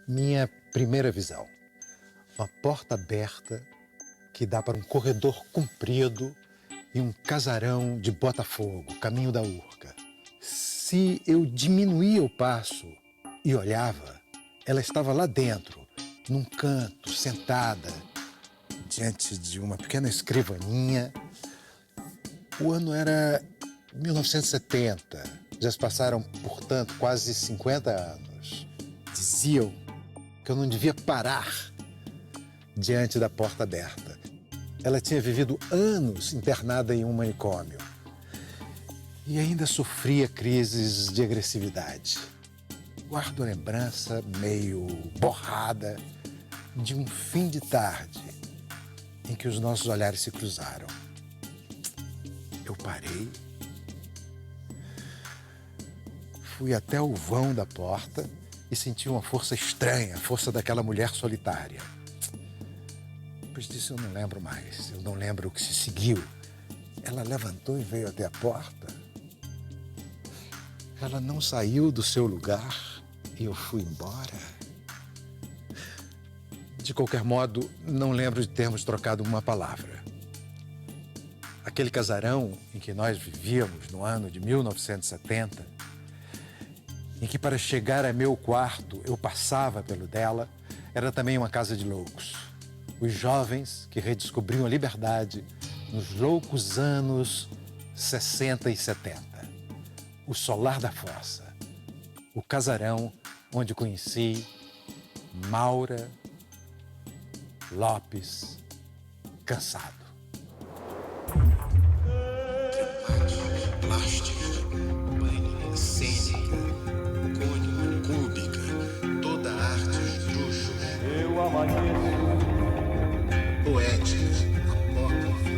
Minha primeira visão. Uma porta aberta que dá para um corredor comprido e um casarão de Botafogo, caminho da Urca. Se eu diminuía o passo e olhava, ela estava lá dentro, num canto, sentada, diante de uma pequena escrivaninha. O ano era 1970. Já se passaram, portanto, quase 50 anos. Diziam que eu não devia parar diante da porta aberta. Ela tinha vivido anos internada em um manicômio e ainda sofria crises de agressividade. Guardo a lembrança meio borrada de um fim de tarde em que os nossos olhares se cruzaram. Eu parei, fui até o vão da porta e senti uma força estranha, a força daquela mulher solitária. Depois disso eu não lembro mais, eu não lembro o que se seguiu. Ela levantou e veio até a porta. Ela não saiu do seu lugar e eu fui embora. De qualquer modo, não lembro de termos trocado uma palavra. Aquele casarão em que nós vivíamos no ano de 1970, em que para chegar a meu quarto eu passava pelo dela, era também uma casa de loucos. Os jovens que redescobriam a liberdade nos loucos anos 60 e 70. O solar da fossa, o casarão onde conheci Maura Lopes Cansado. Plástica, pânica, cênica, cônica, cúbica, toda arte esdrúxula. Eu amanheço. Poética, apócrifa.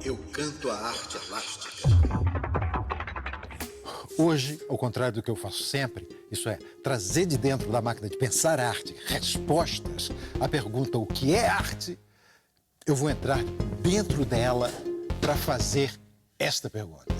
Eu canto a arte elástica. Hoje, ao contrário do que eu faço sempre, isso é, trazer de dentro da máquina de pensar arte respostas à pergunta o que é arte, eu vou entrar dentro dela para fazer esta pergunta.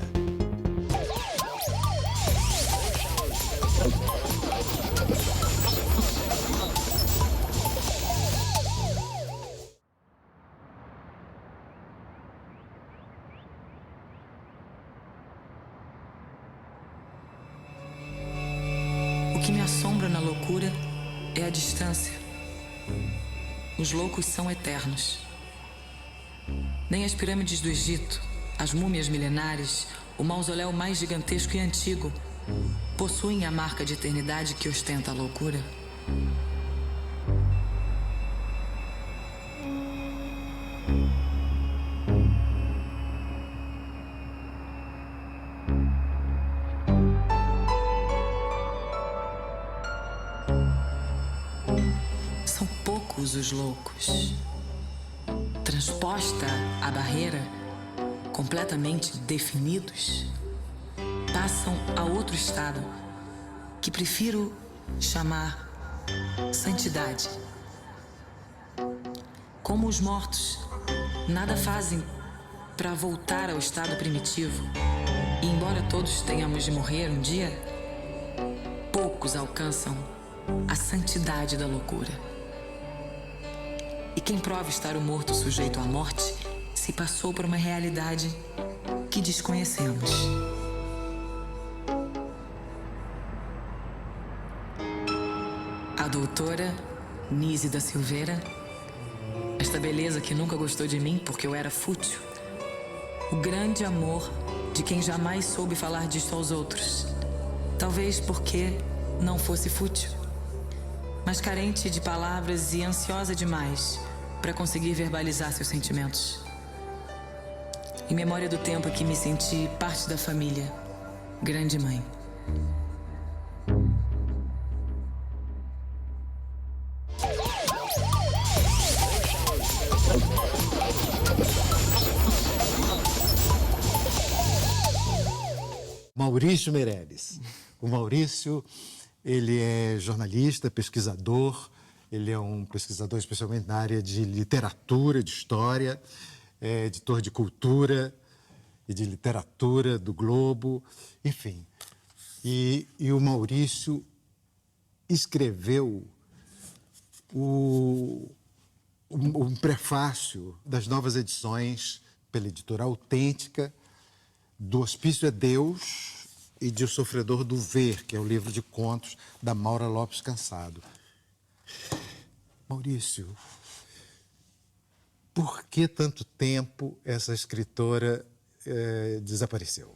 O que me assombra na loucura é a distância. Os loucos são eternos. Nem as pirâmides do Egito, as múmias milenares, o mausoléu mais gigantesco e antigo possuem a marca de eternidade que ostenta a loucura. São poucos os loucos. Transposta a barreira, completamente definidos, passam a outro estado que prefiro chamar santidade. Como os mortos, nada fazem para voltar ao estado primitivo. E embora todos tenhamos de morrer um dia, poucos alcançam a santidade da loucura. E quem prova estar o morto sujeito à morte se passou por uma realidade que desconhecemos. A doutora Nise da Silveira, esta beleza que nunca gostou de mim porque eu era fútil. O grande amor de quem jamais soube falar disto aos outros. Talvez porque não fosse fútil, mas carente de palavras e ansiosa demais para conseguir verbalizar seus sentimentos. Em memória do tempo que me senti parte da família, grande mãe. Maurício Meirelles. O Maurício, ele é jornalista, pesquisador, ele é um pesquisador especialmente na área de literatura, de história, é editor de cultura e de literatura do Globo, enfim. E o Maurício escreveu um prefácio das novas edições pela editora Autêntica do Hospício é Deus e de O Sofredor do Ver, que é o livro de contos da Maura Lopes Cansado. Maurício, por que tanto tempo essa escritora desapareceu?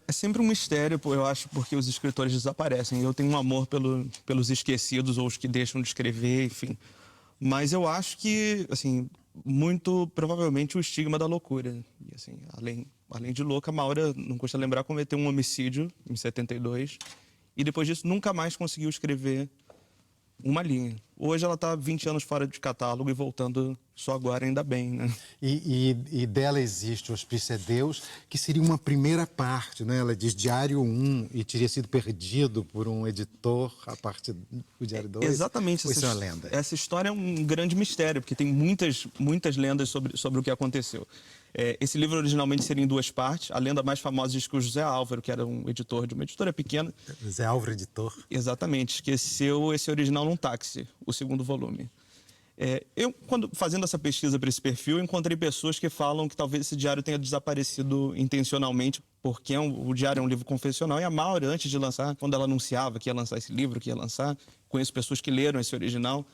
É sempre um mistério, eu acho, porque os escritores desaparecem. Eu tenho um amor pelos esquecidos ou os que deixam de escrever, enfim. Mas eu acho que, assim, muito provavelmente o estigma da loucura. E, assim, além de louca, a Maura, não custa lembrar, cometeu um homicídio em 72 e depois disso nunca mais conseguiu escrever uma linha. Hoje ela está 20 anos fora de catálogo e voltando só agora, ainda bem, né? E dela existe o Hospício é Deus, que seria uma primeira parte, né? Ela diz Diário 1 e teria sido perdido por um editor a parte do Diário 2. Exatamente. Ou isso é uma lenda? Essa história é um grande mistério, porque tem muitas lendas sobre o que aconteceu. Esse livro originalmente seria em 2 partes. A lenda mais famosa diz que o José Álvaro, que era um editor de uma editora pequena... José Álvaro, editor. Exatamente. Esqueceu esse original num táxi, o 2º volume. Eu, fazendo essa pesquisa para esse perfil, encontrei pessoas que falam que talvez esse diário tenha desaparecido intencionalmente, porque o diário é um livro confessional, e a Maura, antes de lançar, quando ela anunciava que ia lançar esse livro, que ia lançar, conheço pessoas que leram esse original,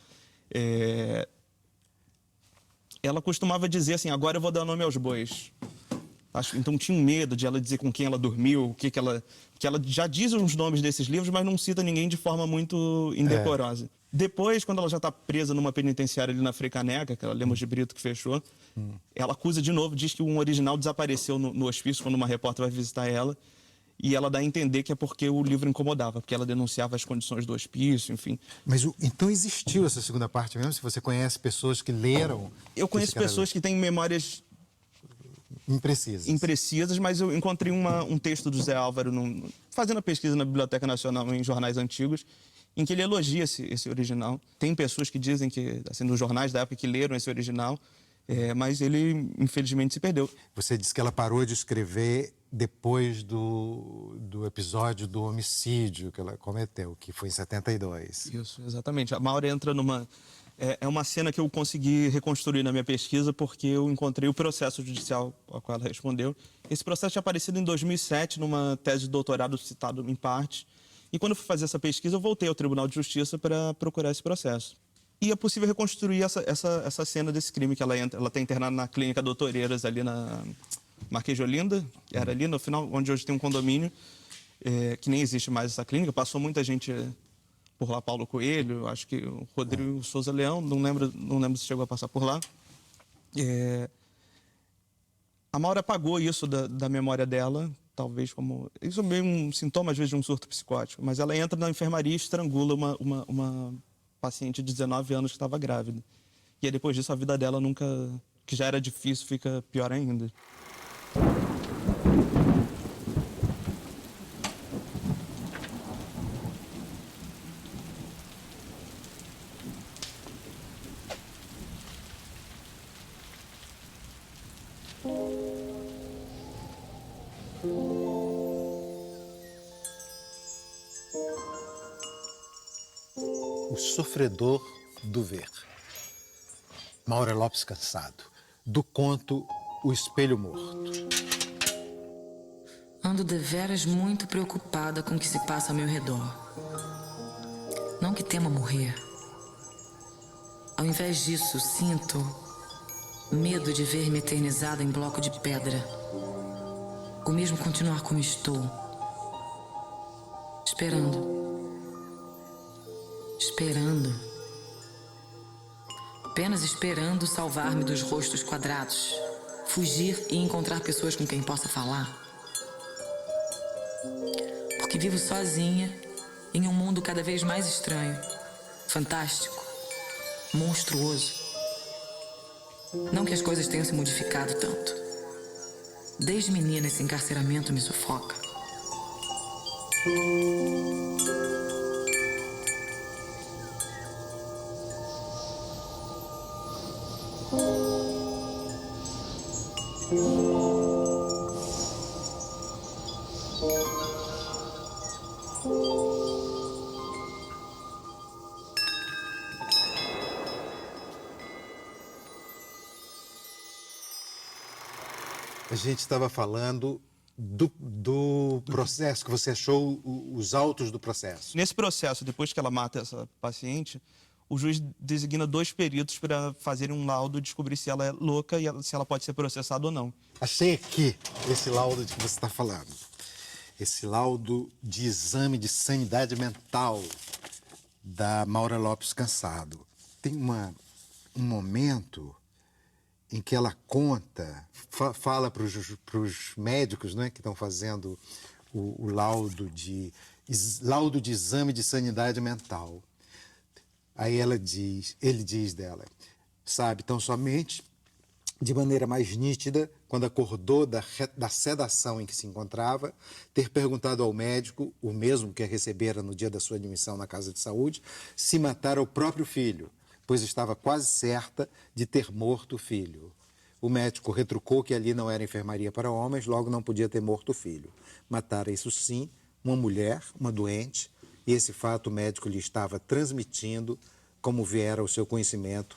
ela costumava dizer assim, agora eu vou dar nome aos bois. Então tinha um medo de ela dizer com quem ela dormiu, que ela já diz os nomes desses livros, mas não cita ninguém de forma muito indecorosa. Depois, quando ela já está presa numa penitenciária ali na Frecaneca, aquela Lemos de Brito que fechou, ela acusa de novo, diz que um original desapareceu no hospício quando uma repórter vai visitar ela, e ela dá a entender que é porque o livro incomodava, porque ela denunciava as condições do hospício, enfim. Mas então existiu essa segunda parte mesmo? Se você conhece pessoas que leram... Eu conheço pessoas que têm memórias... Imprecisas, mas eu encontrei um texto do Zé Álvaro, fazendo a pesquisa na Biblioteca Nacional em jornais antigos, em que ele elogia esse original. Tem pessoas que dizem que, assim, nos jornais da época que leram esse original, mas ele, infelizmente, se perdeu. Você disse que ela parou de escrever depois do episódio do homicídio que ela cometeu, que foi em 72. Isso, exatamente. A Maura entra numa... É uma cena que eu consegui reconstruir na minha pesquisa porque eu encontrei o processo judicial ao qual ela respondeu. Esse processo tinha aparecido em 2007 numa tese de doutorado citado em parte. E quando eu fui fazer essa pesquisa, eu voltei ao Tribunal de Justiça para procurar esse processo. E é possível reconstruir essa cena desse crime, que ela está internada na Clínica Doutoreiras, ali na Marquês de Olinda, era ali no final, onde hoje tem um condomínio, que nem existe mais essa clínica. Passou muita gente por lá, Paulo Coelho, acho que o Rodrigo Souza Leão, não lembro se chegou a passar por lá. A Maura apagou isso da memória dela, talvez como... Isso é meio um sintoma, às vezes, de um surto psicótico. Mas ela entra na enfermaria e estrangula uma paciente de 19 anos que estava grávida. E aí, depois disso, a vida dela nunca... que já era difícil, fica pior ainda. O Sofredor do Ver. Maura Lopes Cansado, do conto O Espelho Morto. Ando deveras muito preocupada com o que se passa ao meu redor. Não que tema morrer. Ao invés disso, sinto medo de ver-me eternizada em bloco de pedra. Ou mesmo continuar como estou. Esperando. Apenas esperando salvar-me dos rostos quadrados. Fugir e encontrar pessoas com quem possa falar. Porque vivo sozinha em um mundo cada vez mais estranho, fantástico, monstruoso. Não que as coisas tenham se modificado tanto. Desde menina, esse encarceramento me sufoca. A gente estava falando do processo, que você achou os autos do processo. Nesse processo, depois que ela mata essa paciente, o juiz designa 2 peritos para fazerem um laudo e descobrir se ela é louca e se ela pode ser processada ou não. Achei aqui esse laudo de que você está falando. Esse laudo de exame de sanidade mental da Maura Lopes Cansado. Tem um momento em que ela conta, fala para os médicos, né, que estão fazendo o laudo de exame de sanidade mental. Aí ele diz dela, sabe, tão somente de maneira mais nítida, quando acordou da sedação em que se encontrava, ter perguntado ao médico, o mesmo que a recebera no dia da sua admissão na casa de saúde, se matara o próprio filho, pois estava quase certa de ter morto o filho. O médico retrucou que ali não era enfermaria para homens, logo não podia ter morto o filho. Matara, isso sim, uma mulher, uma doente, e esse fato o médico lhe estava transmitindo como viera ao seu conhecimento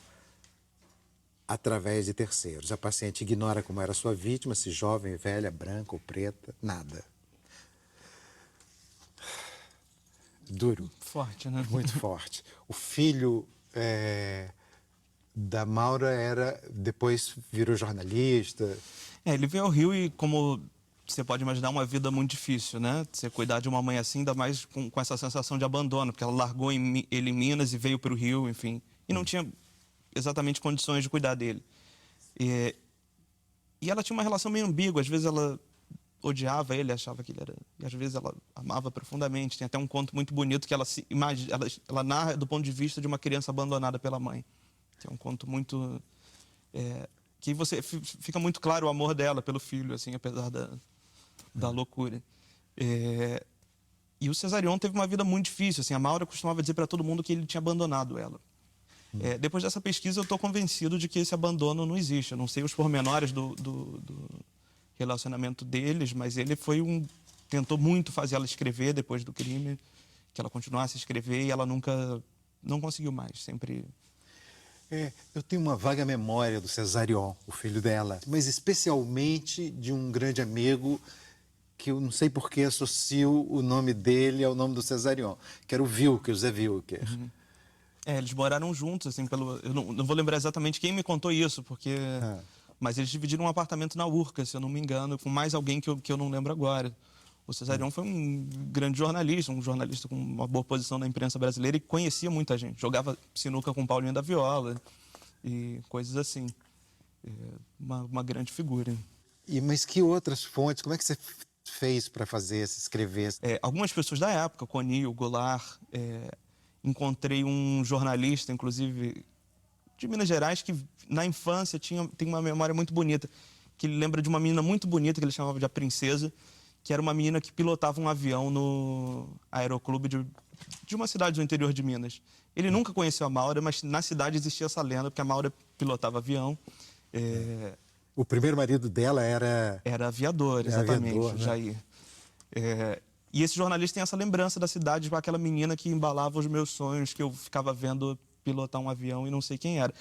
através de terceiros. A paciente ignora como era sua vítima, se jovem, velha, branca ou preta, nada. Duro. Forte, né? Muito forte. O filho da Maura depois virou jornalista. Ele veio ao Rio e, como você pode imaginar, uma vida muito difícil, né? Você cuidar de uma mãe assim, ainda mais com essa sensação de abandono, porque ela largou ele em Minas e veio para o Rio, enfim, e não tinha exatamente condições de cuidar dele. E ela tinha uma relação meio ambígua, às vezes ela odiava ele, achava que ele era... E às vezes ela amava profundamente. Tem até um conto muito bonito que ela narra do ponto de vista de uma criança abandonada pela mãe. É um conto muito... que você fica muito claro o amor dela pelo filho, assim, apesar da loucura. E o Cesarion teve uma vida muito difícil. Assim, a Maura costumava dizer para todo mundo que ele tinha abandonado ela. Depois dessa pesquisa, eu estou convencido de que esse abandono não existe. Eu não sei os pormenores do relacionamento deles, mas ele tentou muito fazer ela escrever depois do crime, que ela continuasse a escrever, e ela não conseguiu mais, sempre... eu tenho uma vaga memória do Cesarion, o filho dela, mas especialmente de um grande amigo que eu não sei por que associo o nome dele ao nome do Cesarion, que era o Wilker, o Zé Wilker. Eles moraram juntos, assim, eu não vou lembrar exatamente quem me contou isso, porque... Mas eles dividiram um apartamento na Urca, se eu não me engano, com mais alguém que eu não lembro agora. O Cesarion foi um grande jornalista, um jornalista com uma boa posição na imprensa brasileira e conhecia muita gente. Jogava sinuca com Paulinho da Viola e coisas assim. Uma grande figura. Mas que outras fontes? Como é que você fez para escrever? Algumas pessoas da época, Conil, Goulart, encontrei um jornalista, inclusive, de Minas Gerais, que na infância tem uma memória muito bonita, que ele lembra de uma menina muito bonita, que ele chamava de A Princesa, que era uma menina que pilotava um avião no aeroclube de uma cidade do interior de Minas. Ele nunca conheceu a Maura, mas na cidade existia essa lenda, porque a Maura pilotava avião. O primeiro marido dela era... Era aviador, exatamente, aviador, o né? Jair. E esse jornalista tem essa lembrança da cidade com aquela menina que embalava os meus sonhos, que eu ficava vendo pilotar um avião e não sei quem era.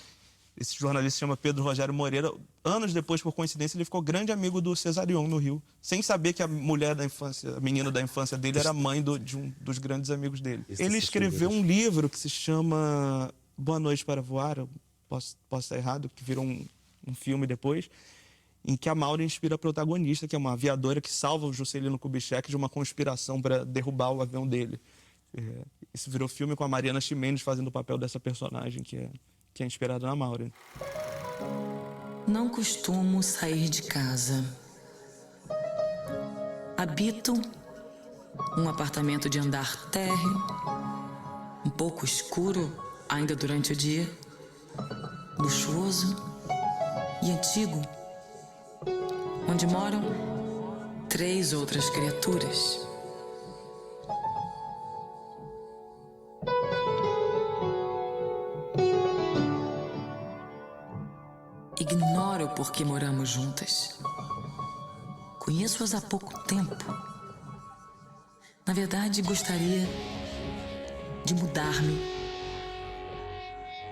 Esse jornalista se chama Pedro Rogério Moreira. Anos depois, por coincidência, ele ficou grande amigo do Cesarion, no Rio, sem saber que a mulher da infância, a menina da infância dele, era mãe de um dos grandes amigos dele. Ele escreveu um livro que se chama Boa Noite para Voar, eu posso estar errado, que virou um filme depois, em que a Maura inspira a protagonista, que é uma aviadora que salva o Juscelino Kubitschek de uma conspiração para derrubar o avião dele. Isso virou filme com a Mariana Ximenes fazendo o papel dessa personagem que é inspirada na Maura. Não costumo sair de casa. Habito um apartamento de andar térreo, um pouco escuro ainda durante o dia, luxuoso e antigo, onde moram 3 outras criaturas. Ignoro por que moramos juntas. Conheço-as há pouco tempo. Na verdade, gostaria de mudar-me.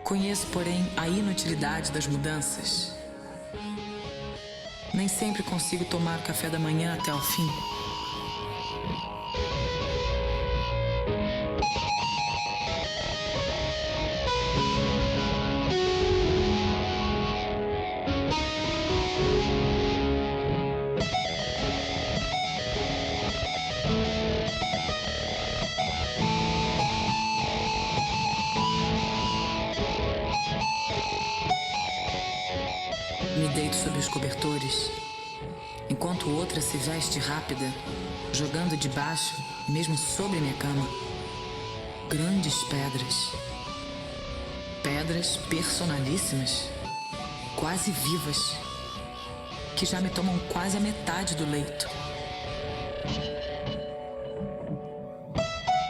Conheço, porém, a inutilidade das mudanças. Nem sempre consigo tomar o café da manhã até o fim. Me deito sob os cobertores, enquanto outra se veste rápida, jogando debaixo, mesmo sobre minha cama, grandes pedras. Pedras personalíssimas, quase vivas, que já me tomam quase a metade do leito.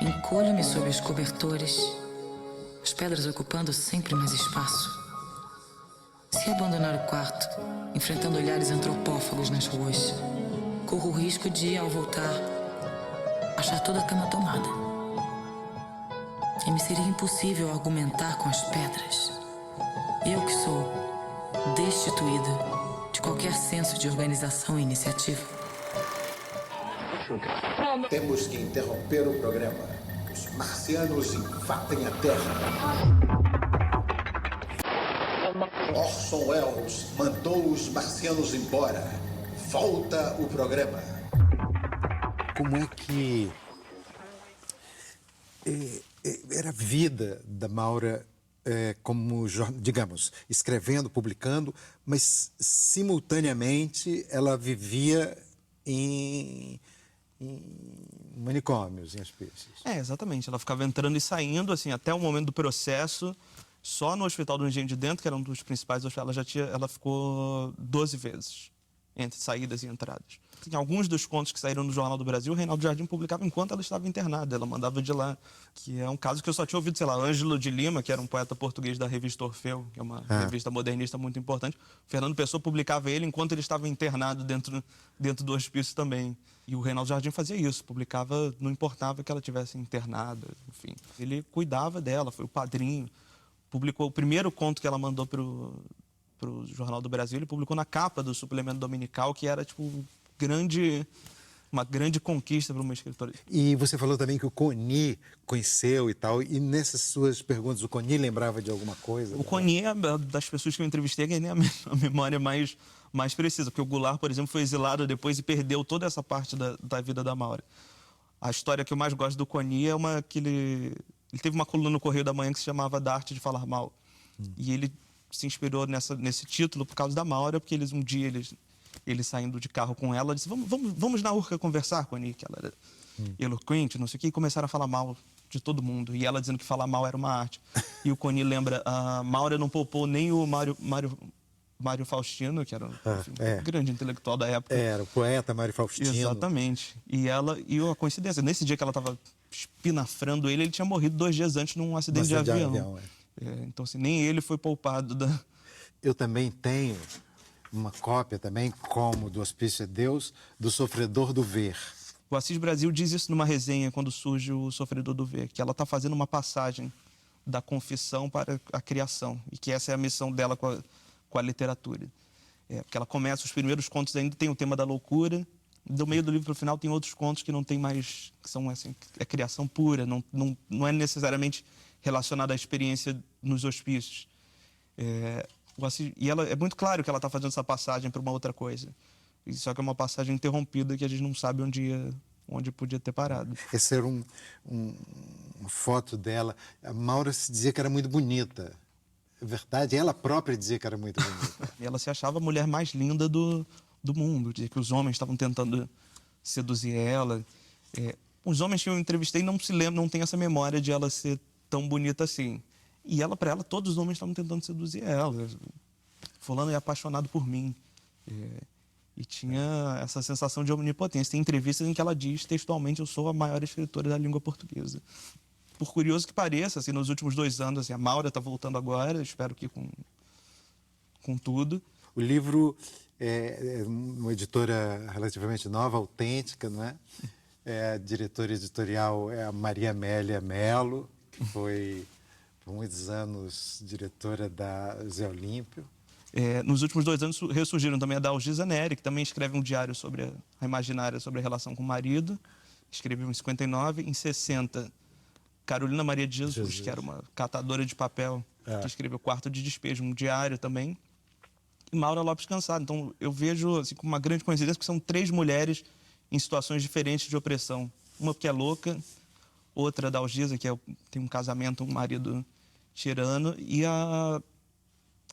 Encolho-me sob os cobertores, as pedras ocupando sempre mais espaço. Se abandonar o quarto, enfrentando olhares antropófagos nas ruas, corro o risco de, ao voltar, achar toda a cama tomada. E me seria impossível argumentar com as pedras. Eu que sou destituída de qualquer senso de organização e iniciativa. Temos que interromper o programa. Os marcianos invadem a Terra. Orson Welles mandou os marcianos embora. Volta o programa. Como é que era a vida da Maura como, digamos, escrevendo, publicando, mas simultaneamente ela vivia em manicômios, em hospícios. Exatamente. Ela ficava entrando e saindo, assim, até o momento do processo. Só no Hospital do Engenho de Dentro, que era um dos principais hospitais, ela ficou 12 vezes, entre saídas e entradas. Em alguns dos contos que saíram no Jornal do Brasil, o Reinaldo Jardim publicava enquanto ela estava internada. Ela mandava de lá, que é um caso que eu só tinha ouvido, sei lá, Ângelo de Lima, que era um poeta português da revista Orfeu, que é uma revista modernista muito importante. Fernando Pessoa publicava ele enquanto ele estava internado dentro do hospício também. E o Reinaldo Jardim fazia isso, publicava, não importava que ela tivesse internada, enfim. Ele cuidava dela, foi o padrinho. Publicou o primeiro conto que ela mandou pro Jornal do Brasil, ele publicou na capa do suplemento dominical, que era tipo uma grande conquista para uma escritora. E você falou também que o Coni conheceu e tal, e nessas suas perguntas, o Coni lembrava de alguma coisa? O Coni é das pessoas que eu entrevistei que nem a memória mais precisa, porque o Goulart, por exemplo, foi exilado depois e perdeu toda essa parte da vida da Maura. A história que eu mais gosto do Coni é uma que ele teve uma coluna no Correio da Manhã que se chamava Da Arte de Falar Mal. E ele se inspirou nesse título por causa da Maura, porque um dia ele saindo de carro com ela, disse, vamos na Urca conversar, Coni, que ela era eloquente, não sei o quê, e começaram a falar mal de todo mundo. E ela dizendo que falar mal era uma arte. E o Coni lembra, a Maura não poupou nem o Mário Faustino, que era um grande intelectual da época. Era o poeta Mário Faustino. Exatamente. E a coincidência, nesse dia que ela estava espinafrando ele tinha morrido 2 dias antes num acidente de avião. Então, assim, nem ele foi poupado da... Eu também tenho uma cópia também, como do Hospício de Deus, do Sofredor do Ver. O Assis Brasil diz isso numa resenha quando surge o Sofredor do Ver, que ela está fazendo uma passagem da confissão para a criação, e que essa é a missão dela com a literatura. Porque ela começa, os primeiros contos ainda tem o tema da loucura, do meio do livro para o final tem outros contos que não tem mais, que são assim, é criação pura, não é necessariamente relacionada à experiência nos hospícios. E ela, é muito claro que ela está fazendo essa passagem para uma outra coisa. Só que é uma passagem interrompida que a gente não sabe onde podia ter parado. Essa era uma foto dela. A Maura se dizia que era muito bonita. É verdade, ela própria dizia que era muito bonita. Ela se achava a mulher mais linda do mundo. Dizia que os homens estavam tentando seduzir ela. Os homens que eu entrevistei não se lembram, não tem essa memória de ela ser tão bonita assim. E ela, para ela, todos os homens estavam tentando seduzir ela. Fulano é apaixonado por mim. E tinha essa sensação de omnipotência. Tem entrevistas em que ela diz textualmente: eu sou a maior escritora da língua portuguesa. Por curioso que pareça, assim, nos últimos 2 anos, assim, a Maura está voltando agora, espero que com tudo. O livro é uma editora relativamente nova, autêntica, não é? A diretora editorial é a Maria Amélia Mello, que foi por muitos anos diretora da Zé Olímpio. Nos últimos 2 anos ressurgiram também a Dalgisa Neri, que também escreve um diário sobre a imaginária, sobre a relação com o marido. Escreveu em 59. Em 60, Carolina Maria de Jesus, que era uma catadora de papel, que escreveu Quarto de Despejo, um diário também. E Maura Lopes Cansado. Então, eu vejo assim, como uma grande coincidência que são 3 mulheres em situações diferentes de opressão. Uma porque é louca, outra, Dalgisa, que tem um casamento, um marido tirano, e a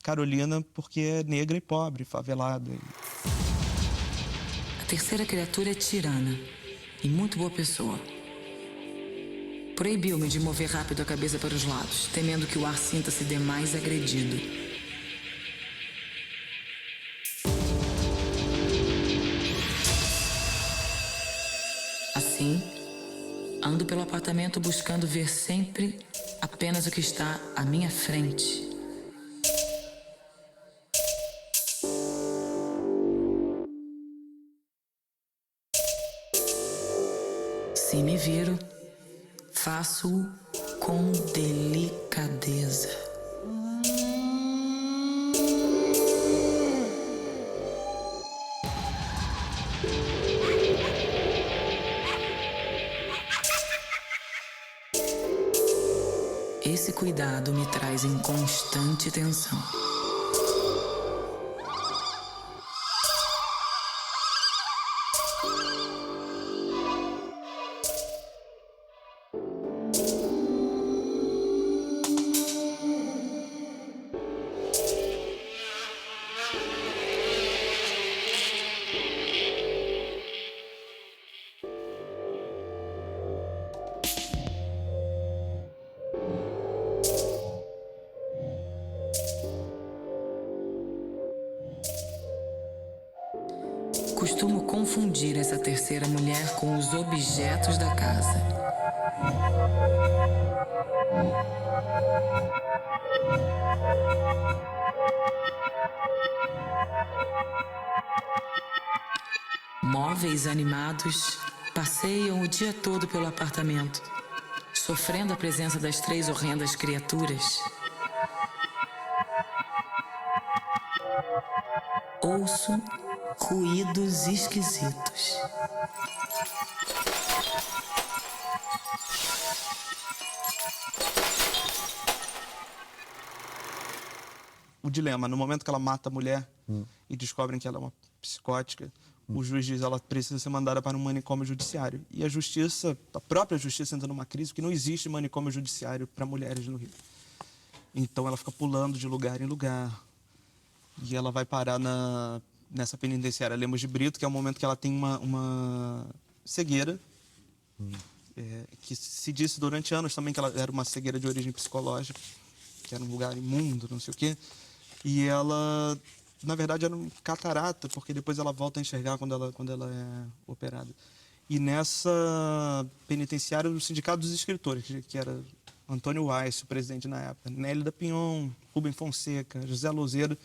Carolina, porque é negra e pobre, favelada. A terceira criatura é tirana e muito boa pessoa. Proibiu-me de mover rápido a cabeça para os lados, temendo que o ar sinta-se demais agredido. Assim, ando pelo apartamento buscando ver sempre apenas o que está à minha frente. Se me viro, faço-o com delicadeza. Esse cuidado me traz em constante tensão. Costumo confundir essa terceira mulher com os objetos da casa. Móveis animados passeiam o dia todo pelo apartamento, sofrendo a presença das 3 horrendas criaturas. Ouço ruídos esquisitos. O dilema, no momento que ela mata a mulher e descobrem que ela é uma psicótica, o juiz diz que ela precisa ser mandada para um manicômio judiciário. E a própria justiça entra numa crise, porque não existe manicômio judiciário para mulheres no Rio. Então ela fica pulando de lugar em lugar. E ela vai parar nessa penitenciária Lemos de Brito, que é o momento que ela tem uma cegueira, que se disse durante anos também que ela era uma cegueira de origem psicológica, que era um lugar imundo, não sei o quê. E ela, na verdade, era um catarata, porque depois ela volta a enxergar quando ela é operada. E nessa penitenciária, o Sindicato dos Escritores, que era Antônio Weiss, o presidente na época, Nélida Pinhon, Rubem Fonseca, José Louzeiro,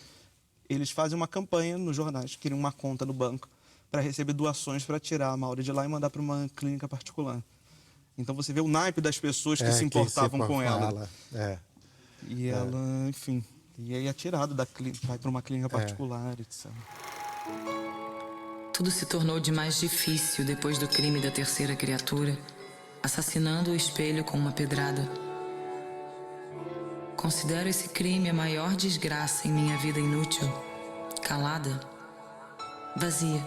eles fazem uma campanha nos jornais, queriam uma conta no banco para receber doações para tirar a Maura de lá e mandar para uma clínica particular. Então você vê o naipe das pessoas que se importavam com ela. E ela, enfim, e aí é tirado da clínica, vai para uma clínica particular, etc. Tudo se tornou de mais difícil depois do crime da terceira criatura, assassinando o espelho com uma pedrada. Considero esse crime a maior desgraça em minha vida inútil, calada, vazia.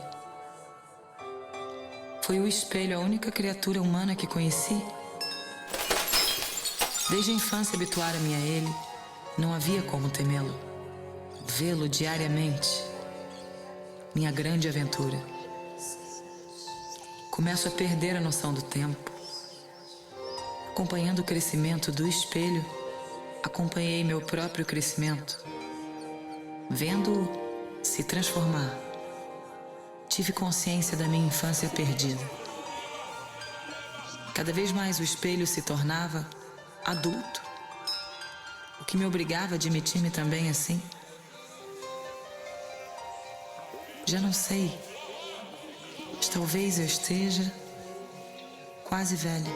Foi o espelho a única criatura humana que conheci. Desde a infância habituara-me a ele, não havia como temê-lo. Vê-lo diariamente, minha grande aventura. Começo a perder a noção do tempo. Acompanhando o crescimento do espelho, acompanhei meu próprio crescimento. Vendo-o se transformar, tive consciência da minha infância perdida. Cada vez mais o espelho se tornava adulto, o que me obrigava a admitir-me também assim. Já não sei, mas talvez eu esteja quase velha.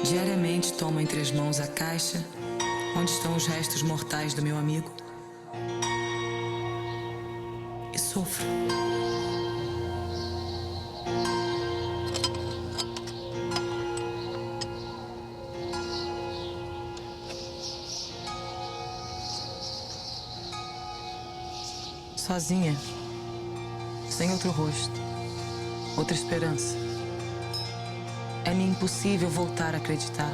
Diariamente tomo entre as mãos a caixa onde estão os restos mortais do meu amigo e sofro. Sozinha, sem outro rosto, outra esperança. É-me impossível voltar a acreditar.